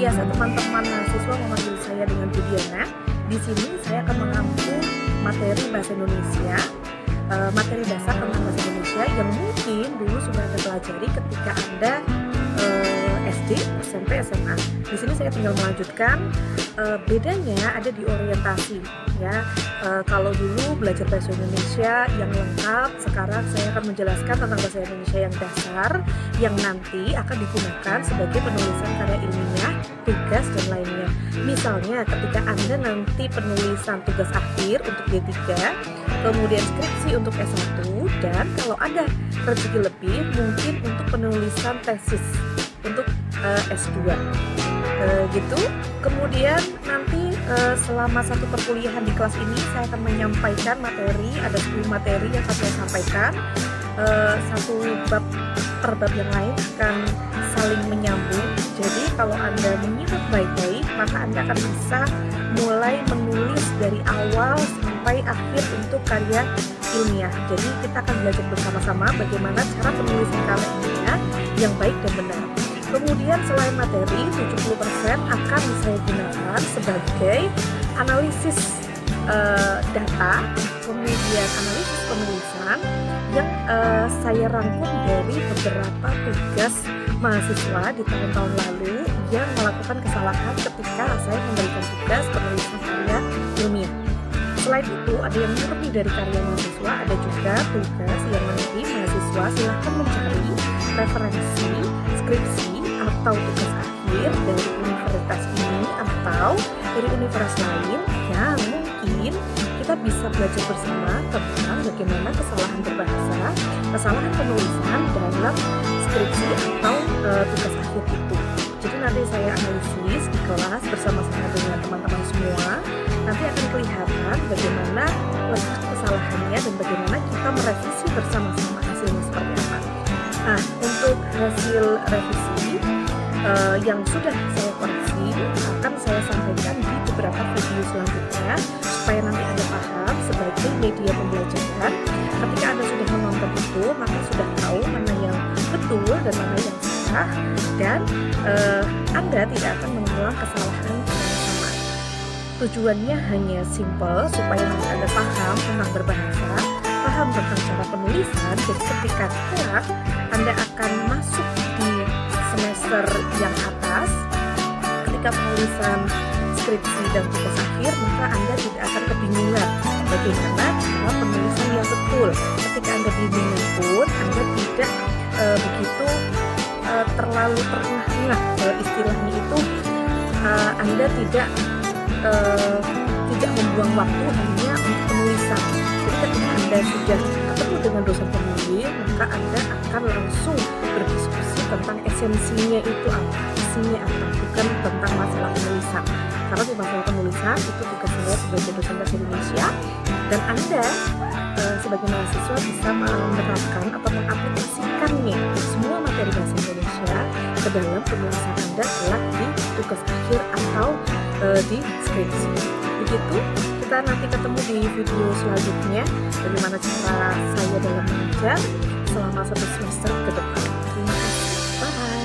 biasa teman-teman mahasiswa memanggil saya dengan Bu Diana. Di sini saya akan mengampu materi bahasa Indonesia, materi dasar tentang bahasa Indonesia yang mungkin dulu sudah Anda pelajari ketika Anda SD, SMP, SMA. Di sini saya tinggal melanjutkan. Bedanya ada di orientasi, ya. Kalau dulu belajar bahasa Indonesia yang lengkap, sekarang saya akan menjelaskan tentang bahasa Indonesia yang dasar, yang nanti akan digunakan sebagai penulisan karya ilmiah, tugas, dan lainnya. Misalnya ketika Anda nanti penulisan tugas akhir untuk D3, kemudian skripsi untuk S1, dan kalau ada rezeki lebih mungkin untuk penulisan tesis untuk S2 gitu. Kemudian nanti selama satu perkuliahan di kelas ini saya akan menyampaikan materi, ada 10 materi yang akan saya sampaikan, satu bab per bab yang lain akan saling menyambung. Jadi kalau Anda menyimak baik-baik, maka Anda akan bisa mulai menulis dari awal sampai akhir untuk karya ilmiah. Jadi kita akan belajar bersama-sama bagaimana cara penulisan karya ilmiah yang baik dan benar. Kemudian selain materi, 70% akan saya gunakan sebagai analisis data, kemudian analisis penulisan yang saya rangkum dari beberapa tugas mahasiswa di tahun-tahun lalu yang melakukan kesalahan ketika saya memberikan tugas penulisan karya ilmiah. Selain itu, ada yang lebih dari karya mahasiswa, ada juga tugas yang nanti mahasiswa silahkan mencari referensi, skripsi, atau tugas akhir dari universitas ini atau dari universitas lain yang mungkin kita bisa belajar bersama tentang bagaimana kesalahan berbahasa, kesalahan penulisan dalam skripsi atau tugas akhir itu. Jadi nanti saya analisis di kelas bersama-sama dengan teman-teman semua. Nanti akan kelihatan bagaimana letak kesalahannya dan bagaimana kita merevisi bersama-sama hasilnya seperti apa. Nah, untuk hasil revisi yang sudah saya koreksi akan saya sampaikan di beberapa video selanjutnya supaya nanti Anda paham sebagai media pembelajaran. Ketika Anda sudah menonton itu, maka sudah tahu mana yang betul dan mana yang salah, dan Anda tidak akan mengulang kesalahan yang sama. Tujuannya hanya simple supaya nanti Anda paham tentang berbahasa, paham tentang cara penulisan, jadi ketika kelak Anda akan masuk di semester yang atas, ketika penulisan skripsi dan tugas akhir, maka Anda tidak akan kebingungan bagaimana cara penulisan yang betul. Ketika Anda bingung pun, Anda tidak begitu terlalu terengah-engah, istilahnya itu Anda tidak membuang waktu hanya untuk penulisan. Jadi ketika Anda sudah ketemu dengan dosen pembimbing, maka Anda akan langsung berdiskusi tentang esensinya itu apa, isinya apa, bukan tentang masalah penulisan. Karena di masalah penulisan itu tugas saya sebagai dosen bahasa Indonesia, dan Anda sebagai mahasiswa bisa menerapkan atau mengaplikasikannya semua materi bahasa Indonesia ke dalam penulisan Anda kelak di tugas akhir atau di skripsi. Begitu, kita nanti ketemu di video selanjutnya bagaimana cara saya dalam mengajar selama 1 semester ke depan. Terima kasih. Bye.